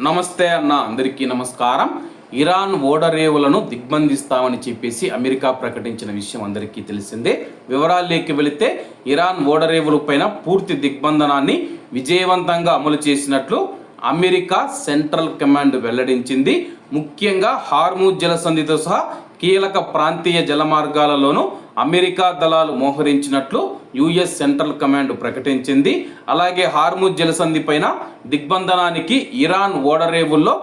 నమస్తే అన్న, అందరికీ నమస్కారం. ఇరాన్ ఓడరేవులను దిగ్బంధిస్తామని చెప్పేసి అమెరికా ప్రకటించిన విషయం అందరికీ తెలిసిందే. వివరాల్లోకి వెళితే ఇరాన్ ఓడరేవులపైన పూర్తి దిగ్బంధనాన్ని విజయవంతంగా అమలు చేసినట్లు అమెరికా సెంట్రల్ కమాండ్ వెల్లడించింది. ముఖ్యంగా హార్మూజ్ జలసంధితో సహా కీలక ప్రాంతీయ జలమార్గాలలోనూ అమెరికా దళాలు మోహరించినట్లు యుఎస్ సెంట్రల్ కమాండ్ ప్రకటించింది. అలాగే హార్మూజ్ జలసంధి పైన దిగ్బంధనానికి ఇరాన్ ఓడరేవుల్లో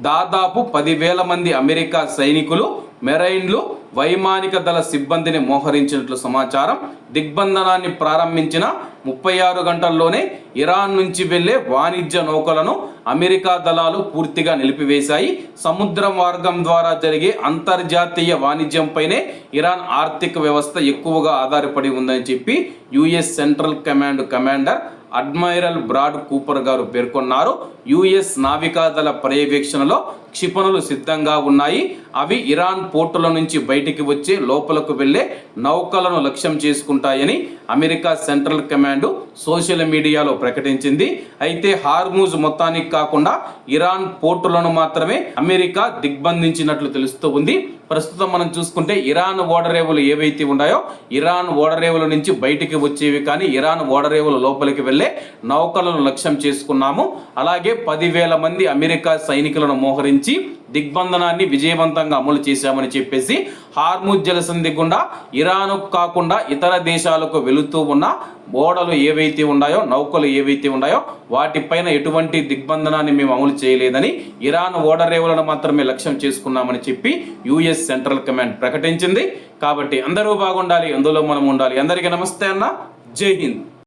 దాదాపు 10,000 మంది అమెరికా సైనికులు, మెరైన్లు, వైమానిక దళ సిబ్బందిని మోహరించినట్లు సమాచారం. దిగ్బంధనాన్ని ప్రారంభించిన 36 గంటల్లోనే ఇరాన్ నుంచి వెళ్లే వాణిజ్య నౌకలను అమెరికా దళాలు పూర్తిగా నిలిపివేశాయి. సముద్ర మార్గం ద్వారా జరిగే అంతర్జాతీయ వాణిజ్యంపైనే ఇరాన్ ఆర్థిక వ్యవస్థ ఎక్కువగా ఆధారపడి ఉందని చెప్పి US Central Command commander admiral Brad Cooper గారు పేర్కొన్నారు. యుఎస్ నావికాదళ పర్యవేక్షణలో క్షిపణులు సిద్ధంగా ఉన్నాయి. అవి ఇరాన్ పోర్టుల నుంచి బయటికి వచ్చే లోపలకు వెళ్లే నౌకలను లక్ష్యం చేసుకుంటాయని అమెరికా సెంట్రల్ కమాండ్ సోషల్ మీడియాలో ప్రకటించింది. అయితే హార్మూజ్ మొత్తానికి కాకుండా ఇరాన్ పోర్టులను మాత్రమే అమెరికా దిగ్బంధించినట్లు తెలుస్తూ ఉంది. ప్రస్తుతం మనం చూసుకుంటే ఇరాన్ ఓడరేవులు ఏవైతే ఉన్నాయో ఇరాన్ ఓడరేవుల నుంచి బయటికి వచ్చేవి కానీ ఇరాన్ ఓడరేవుల లోపలికి వెళ్లే నౌకలను లక్ష్యం చేసుకున్నాము. అలాగే 10,000 మంది అమెరికా సైనికులను మోహరించి దిగ్బంధనాన్ని విజయవంతంగా అమలు చేశామని చెప్పేసి హార్మూజ్ జలసంధి గుండా ఇరాను కాకుండా ఇతర దేశాలకు వెళుతూ ఉన్న ఓడలు ఏవైతే ఉన్నాయో, నౌకలు ఏవైతే ఉన్నాయో వాటిపైన ఎటువంటి దిగ్బంధనాన్ని మేము అమలు చేయలేదని, ఇరాన్ ఓడరేవులను మాత్రమే లక్ష్యం చేసుకున్నామని చెప్పి యుఎస్ సెంట్రల్ కమాండ్ ప్రకటించింది. కాబట్టి అందరూ బాగుండాలి, అందులో మనం ఉండాలి. అందరికీ నమస్తే అన్న, జై హింద్.